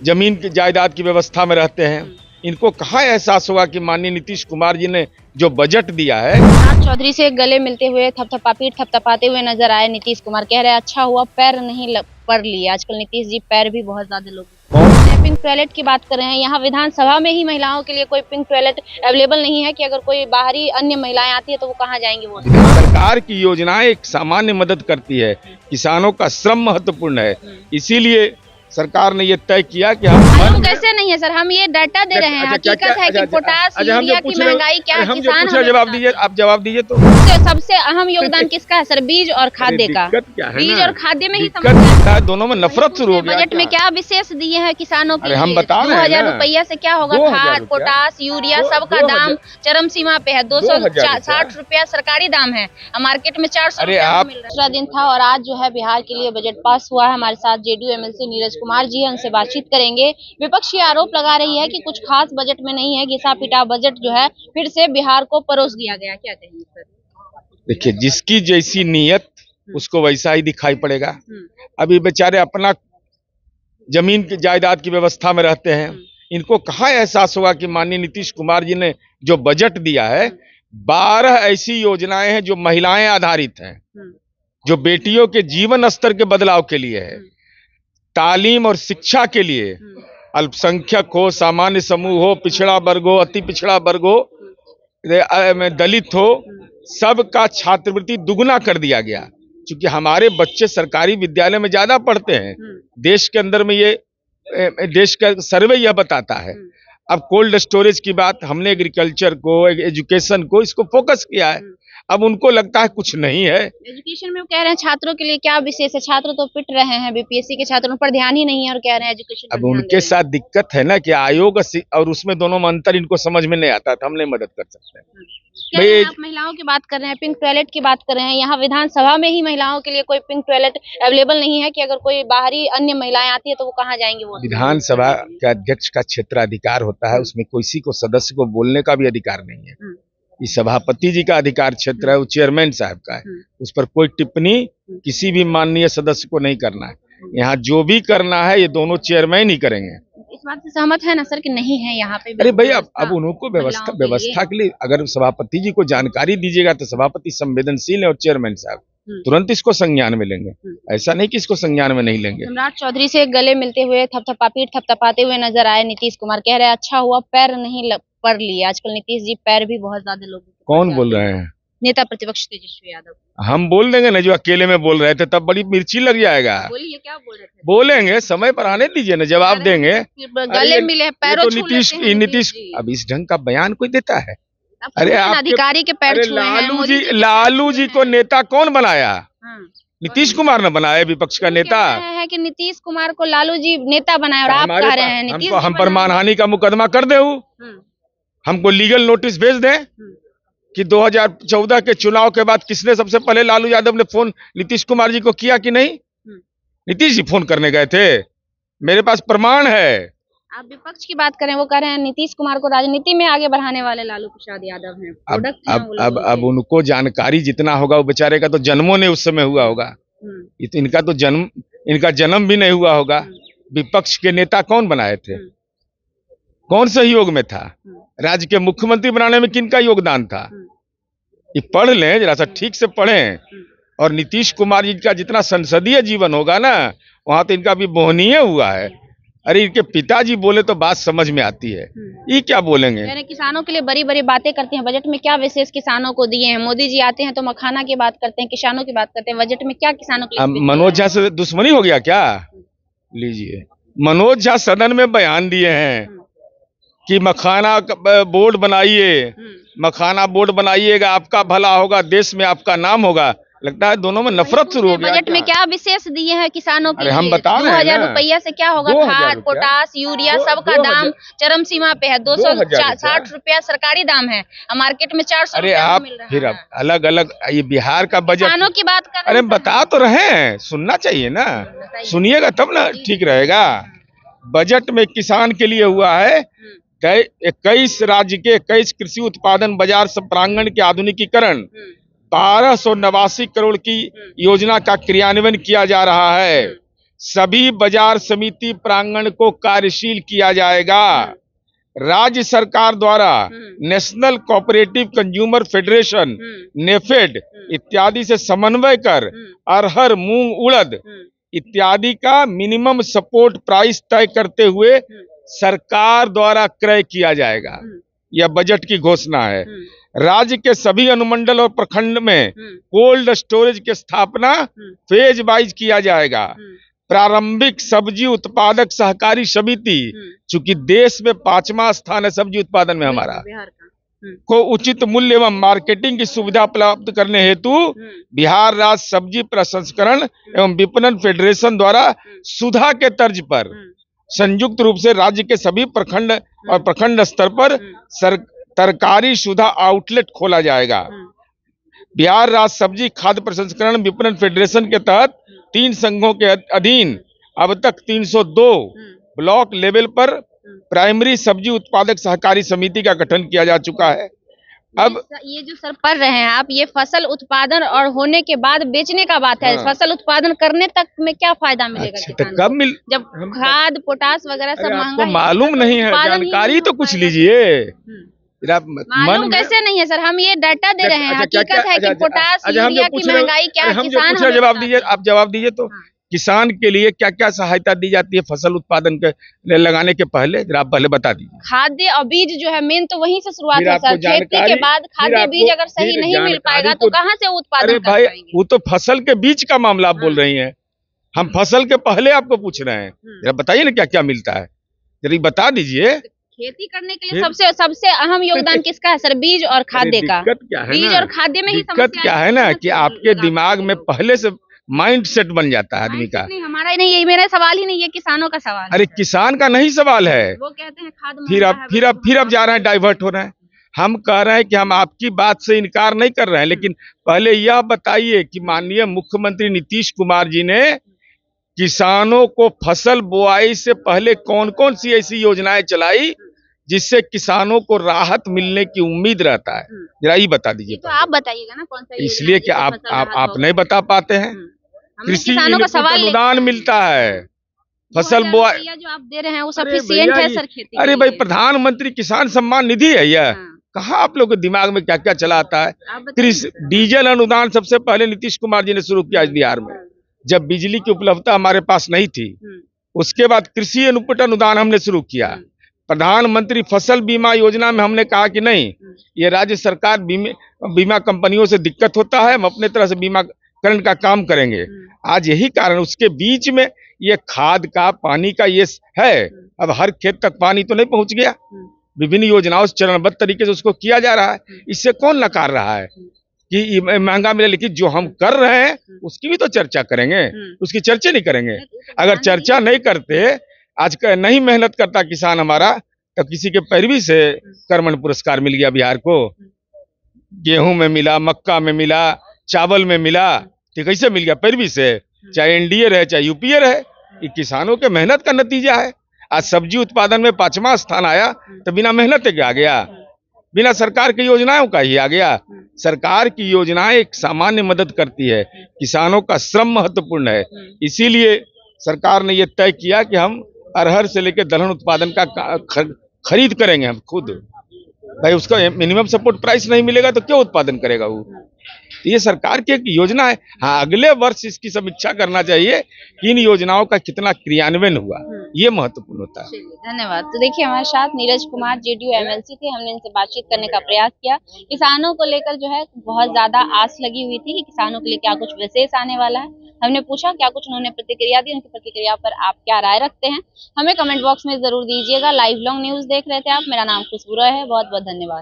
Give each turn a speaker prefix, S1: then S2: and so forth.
S1: जमीन की जायदाद की व्यवस्था में रहते हैं। इनको कहाँ एहसास होगा कि माननीय नीतीश कुमार जी ने जो बजट दिया है।
S2: राज चौधरी से गले मिलते हुए पीठ थपथपाते हुए नजर आए नीतीश कुमार। कह रहे अच्छा हुआ पैर नहीं पढ़ लिए। आजकल नीतीश जी पैर भी बहुत ज्यादा लोग पिंक टॉयलेट की बात कर रहे हैं। यहाँ विधानसभा में ही महिलाओं के लिए कोई पिंक टॉयलेट अवेलेबल नहीं है कि अगर कोई बाहरी अन्य महिलाएं आती है तो वो कहाँ जाएंगी। वो
S1: सरकार की योजनाएं एक सामान्य मदद करती है, किसानों का श्रम महत्वपूर्ण है, इसीलिए सरकार ने ये तय किया कि हम
S2: कैसे नहीं है सर, हम ये डाटा दे रहे हैं। हकीकत है कि पोटास यूरिया की महंगाई क्या है, किसान
S1: जवाब दीजिए, आप जवाब दीजिए। तो
S2: सबसे अहम योगदान किसका है सर? बीज और खाद्य का। बीज और खाद्य में ही
S1: समस्या है, दोनों में नफरत शुरू हो गया।
S2: बजट में क्या विशेष दिए हैं किसानों के लिए?
S1: हम बता रहे हैं
S2: 2000 रुपया से क्या होगा? खाद पोटास यूरिया सबका दाम चरम सीमा पे है। 260 रुपया सरकारी दाम है, मार्केट में 400 रुपया मिल रहा है। दूसरा दिन था और आज जो है बिहार के लिए बजट पास हुआ है। हमारे साथ जेडीयू एमएलसी नीरज कुमार जी, उनसे बातचीत करेंगे। विपक्ष ये आरोप लगा रही है कि कुछ खास बजट में नहीं है, घिसा पिटा बजट जो है फिर से बिहार को परोस दिया गया। क्या कहेंगे सर?
S1: देखिए, जिसकी जैसी नीयत उसको वैसा ही दिखाई पड़ेगा। अभी बेचारे अपना जमीन की जायदाद की व्यवस्था में रहते हैं। इनको कहाँ एहसास होगा कि माननीय नीतीश कुमार जी ने जो बजट दिया है, 12 ऐसी योजनाएं हैं जो महिलाएं आधारित हैं, जो बेटियों के जीवन स्तर के बदलाव के लिए है, तालीम और शिक्षा के लिए, अल्पसंख्यक हो, सामान्य समूह हो, पिछड़ा वर्ग हो, अति पिछड़ा वर्ग हो, दलित हो, सबका छात्रवृत्ति दुगुना कर दिया गया। क्योंकि हमारे बच्चे सरकारी विद्यालय में ज्यादा पढ़ते हैं। देश के अंदर में ये देश का सर्वे यह बताता है। अब कोल्ड स्टोरेज की बात, हमने एग्रीकल्चर को, एजुकेशन को, इसको फोकस किया है। अब उनको लगता है कुछ नहीं है।
S2: एजुकेशन में कह रहे हैं छात्रों के लिए क्या विशेष है? छात्र तो पिट रहे हैं, बीपीएससी के छात्रों पर ध्यान ही नहीं है और कह रहे हैं एजुकेशन।
S1: अब उनके साथ दिक्कत है ना कि आयोग और उसमें दोनों में अंतर इनको समझ में नहीं आता, तो हम नहीं मदद कर सकते हैं।
S2: आप महिलाओं की बात कर रहे हैं, पिंक टॉयलेट की बात कर रहे हैं। यहाँ विधानसभा में ही महिलाओं के लिए कोई पिंक टॉयलेट अवेलेबल नहीं है कि अगर कोई बाहरी अन्य महिलाएं आती है तो वो कहाँ जाएंगी। वो
S1: विधानसभा के अध्यक्ष का क्षेत्राधिकार होता है, उसमें किसी को सदस्य को बोलने का भी अधिकार नहीं है। ये सभापति जी का अधिकार क्षेत्र है, वो चेयरमैन साहब का है। उस पर कोई टिप्पणी किसी भी माननीय सदस्य को नहीं करना है। यहाँ जो भी करना है ये दोनों चेयरमैन ही करेंगे।
S2: इस बात से सहमत है ना सर कि नहीं है यहाँ पे?
S1: अरे भाई, अब उनको व्यवस्था के लिए अगर सभापति जी को जानकारी दीजिएगा तो सभापति संवेदनशील है और चेयरमैन साहब तुरंत इसको संज्ञान में लेंगे। ऐसा नहीं कि इसको संज्ञान में नहीं लेंगे।
S2: राज चौधरी से गले मिलते हुए पीठ थपथपाते हुए नजर आए नीतीश कुमार। कह रहे अच्छा हुआ पैर नहीं पढ़ लिए। आजकल नीतीश जी पैर भी बहुत ज्यादा लोग।
S1: कौन बोल रहे हैं?
S2: नेता प्रतिपक्ष तेजस्वी यादव।
S1: हम बोल देंगे ना, जो अकेले में बोल रहे थे तब बड़ी मिर्ची लग जाएगा।
S2: बोलिए, क्या बोल रहे थे?
S1: बोलेंगे, समय पर आने दीजिए ना, जवाब देंगे।
S2: गले मिले, पैरों छू लेते हैं
S1: नीतीश अब इस ढंग का बयान कोई देता है?
S2: अरे अधिकारी के पैर छुए हैं।
S1: लालू जी को नेता कौन बनाया? नीतीश कुमार ने बनाया, विपक्ष का नेता
S2: है कि नीतीश कुमार को लालू जी नेता बनाए और आप कह रहे हैं नीतीश
S1: हम पर मानहानि का मुकदमा कर दे, हमको लीगल नोटिस भेज दे कि 2014 के चुनाव के बाद किसने सबसे पहले लालू यादव ने फोन नीतीश कुमार जी को किया कि नहीं? नीतीश जी फोन करने गए थे, मेरे पास प्रमाण है।
S2: आप विपक्ष की बात करें, वो कह रहे हैं नीतीश कुमार को राजनीति में आगे बढ़ाने वाले लालू प्रसाद यादव हैं।
S1: अब उनको जानकारी जितना होगा, वो बेचारे का तो जन्मों ने उस समय हुआ होगा। इनका जन्म भी नहीं हुआ होगा। विपक्ष के नेता कौन बनाए थे? कौन सहयोग में था? राज्य के मुख्यमंत्री बनाने में किनका योगदान था? ये पढ़ लें, जरा सा ठीक से पढ़ें। और नीतीश कुमार जी का जितना संसदीय जीवन होगा ना, वहां तो इनका भी मोहनीय हुआ है। अरे इनके पिताजी बोले तो बात समझ में आती है, ये क्या बोलेंगे?
S2: किसानों के लिए बड़ी बड़ी बातें करते हैं। बजट में क्या विशेष किसानों को दिए हैं? मोदी जी आते हैं तो मखाना की बात करते हैं, किसानों की बात करते हैं। बजट में क्या किसानों के लिए?
S1: मनोज झा से दुश्मनी हो गया क्या? लीजिए, मनोज झा सदन में बयान दिए हैं कि मखाना बोर्ड बनाइए, मखाना बोर्ड बनाइएगा, आपका भला होगा, देश में आपका नाम होगा। लगता है दोनों में नफरत शुरू हो गया।
S2: बजट में क्या विशेष दिए हैं किसानों के लिए?
S1: हम बता रहे हैं
S2: 2000 रुपया से क्या होगा? खाद पोटास यूरिया सबका दाम चरम सीमा पे है। 260 रुपया सरकारी दाम है, मार्केट में 400 रुपया मिल रहा है।
S1: फिर अलग अलग ये बिहार का बजट
S2: किसानों की बात कर रहे हैं।
S1: अरे बता तो रहे हैं, सुनना चाहिए ना, सुनिएगा तब ना ठीक रहेगा। बजट में किसान के लिए हुआ है 21 राज्य के 21 कृषि उत्पादन बाजार प्रांगण के आधुनिकीकरण, 1289 करोड़ की योजना का क्रियान्वयन किया जा रहा है। सभी बाजार समिति प्रांगण को कार्यशील किया जाएगा। राज्य सरकार द्वारा national cooperative consumer federation NAFED इत्यादि से समन्वय कर अरहर, मूंग, उड़द इत्यादि का मिनिमम सपोर्ट प्राइस तय करते हुए सरकार द्वारा क्रय किया जाएगा। यह बजट की घोषणा है। राज्य के सभी अनुमंडल और प्रखंड में कोल्ड स्टोरेज की स्थापना फेज वाइज किया जाएगा। प्रारंभिक सब्जी उत्पादक सहकारी समिति, चूंकि देश में 5वां स्थान है सब्जी उत्पादन में हमारा, को उचित मूल्य एवं मार्केटिंग की सुविधा प्राप्त करने हेतु बिहार राज्य सब्जी प्रसंस्करण एवं विपणन फेडरेशन द्वारा सुधा के तर्ज पर संयुक्त रूप से राज्य के सभी प्रखंड और प्रखंड स्तर पर तरकारी सुधा आउटलेट खोला जाएगा। बिहार राज्य सब्जी खाद्य प्रसंस्करण विपणन फेडरेशन के तहत 3 संघों के अधीन अब तक 302 ब्लॉक लेवल पर प्राइमरी सब्जी उत्पादक सहकारी समिति का गठन किया जा चुका है। अब
S2: ये जो सर पढ़ रहे हैं आप, ये फसल उत्पादन और होने के बाद बेचने का बात है। फसल उत्पादन करने तक में क्या फायदा मिलेगा?
S1: अच्छा, तो कब
S2: जब खाद पोटास वगैरह सब महंगा,
S1: मालूम नहीं है, जानकारी तो कुछ लीजिए।
S2: मालूम कैसे नहीं है सर? हम ये डाटा दे रहे हैं, हकीकत है कि पोटास यूरिया की महंगाई क्या है। किसान
S1: जवाब दीजिए, आप जवाब दीजिए। तो किसान के लिए क्या क्या सहायता दी जाती है फसल उत्पादन के लगाने के पहले, जरा आप पहले बता दीजिए।
S2: खाद्य और बीज जो है मेन तो वहीं से शुरुआत है सर। खेती के बाद खाद्य बीज अगर सही नहीं मिल पाएगा तो कहाँ से उत्पादन कर पाएंगे?
S1: वो तो फसल के बीज का मामला आप बोल रही हैं, हम फसल के पहले आपको पूछ रहे हैं। जरा बताइए ना क्या क्या मिलता है, जरा बता दीजिए।
S2: खेती करने के लिए सबसे अहम योगदान किसका है सर? बीज और खाद्य का। बीज और खाद्य में ही
S1: दिक्कत क्या है ना कि आपके दिमाग में पहले से माइंड सेट बन जाता है आदमी का।
S2: हमारा ही नहीं, यही मेरा सवाल ही नहीं है, किसानों का सवाल।
S1: अरे किसान का नहीं सवाल है,
S2: वो कहते हैं खाद।
S1: फिर आप जा रहे हैं, डाइवर्ट हो रहे हैं। हम कह रहे हैं कि हम आपकी बात से इनकार नहीं कर रहे हैं, लेकिन पहले यह बताइए कि माननीय मुख्यमंत्री नीतीश कुमार जी ने किसानों को फसल बुआई से पहले कौन कौन सी ऐसी योजनाएं चलाई जिससे किसानों को राहत मिलने की उम्मीद रहता है? जरा ये बता दीजिए।
S2: तो आप बताइएगा ना कौन सा।
S1: इसलिए कि आप नहीं बता पाते हैं। कृषि अनुदान मिलता है, फसल बुआई
S2: जो आप दे रहे हैं वो सफिशिएंट है सर खेती?
S1: अरे भाई, प्रधानमंत्री किसान सम्मान निधि है यह। कहाँ आप लोग के दिमाग में क्या क्या चला आता है? कृषि डीजल अनुदान सबसे पहले नीतीश कुमार जी ने शुरू किया बिहार में, जब बिजली की उपलब्धता हमारे पास नहीं थी। उसके बाद कृषि इनपुट अनुदान हमने शुरू किया। प्रधानमंत्री फसल बीमा योजना में हमने कहा कि नहीं, ये राज्य सरकार बीमा कंपनियों से दिक्कत होता है, हम अपने तरह से बीमाकरण का काम करेंगे। आज यही कारण, उसके बीच में ये खाद का, पानी का ये है। अब हर खेत तक पानी तो नहीं पहुंच गया, विभिन्न योजनाओं से चरणबद्ध तरीके से उसको किया जा रहा है। इससे कौन नकार रहा है कि महंगा मिले? लेकिन जो हम कर रहे हैं उसकी भी तो चर्चा करेंगे, उसकी चर्चा नहीं करेंगे। अगर चर्चा नहीं करते, आज का नहीं मेहनत करता किसान हमारा, तो किसी के पैरवी से कर्मण पुरस्कार मिल गया बिहार को। गेहूं में मिला, मक्का में मिला, चावल में मिला, तो कैसे मिल गया? पैरवी से। चाहे एनडीए रहे चाहे यूपीए रहे, ये किसानों के मेहनत का नतीजा है। आज सब्जी उत्पादन में 5वां स्थान आया तो बिना मेहनत के आ गया, बिना सरकार की योजनाओं का ही आ गया। सरकार की योजनाएं एक सामान्य मदद करती है, किसानों का श्रम महत्वपूर्ण है। इसीलिए सरकार ने यह तय किया कि हम अरहर से लेकर दलहन उत्पादन का खरीद करेंगे हम खुद। भाई उसका मिनिमम सपोर्ट प्राइस नहीं मिलेगा तो क्यों उत्पादन करेगा वो? ये सरकार की एक योजना है। हाँ, अगले वर्ष इसकी समीक्षा करना चाहिए कि इन योजनाओं का कितना क्रियान्वयन हुआ, ये महत्वपूर्ण होता है।
S2: धन्यवाद। तो देखिए हमारे साथ नीरज कुमार जेडीयू एमएलसी थे, हमने इनसे बातचीत करने का प्रयास किया। किसानों को लेकर जो है बहुत ज्यादा आस लगी हुई थी कि किसानों के लिए क्या कुछ विशेष आने वाला है। हमने पूछा क्या कुछ, उन्होंने प्रतिक्रिया दी। उनकी प्रतिक्रिया पर आप क्या राय रखते हैं हमें कमेंट बॉक्स में जरूर दीजिएगा। लाइव लॉन्ग न्यूज देख रहे थे आप, मेरा नाम खुशबू है। बहुत बहुत धन्यवाद।